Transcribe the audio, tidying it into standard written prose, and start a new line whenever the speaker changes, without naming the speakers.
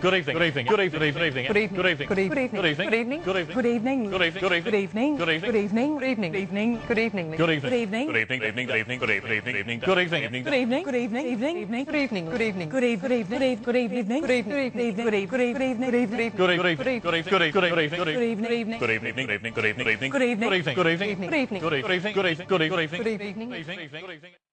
good evening, good evening, good evening, good evening, good evening, good evening,
Good evening.
good evening,
Good evening.
good evening,
Good evening.
good evening, good
Good
evening,
evening.
good evening,
Good evening. Good evening. Good evening. Good evening.
good evening,
Good evening.
good evening, good evening, good evening, good evening, good evening,
Good evening. Good evening. Evening. Evening. Good evening. Good evening. Good evening. Good evening. Good evening. Good evening. Good evening. Good evening. Good evening. Good evening.
good evening, good evening, good evening, good evening, good evening,
Good evening.
good evening, good evening, good evening, good evening,
Good evening.
good evening, good evening,
Good evening.
good evening, good evening, good evening, good evening,
Good evening.
good evening.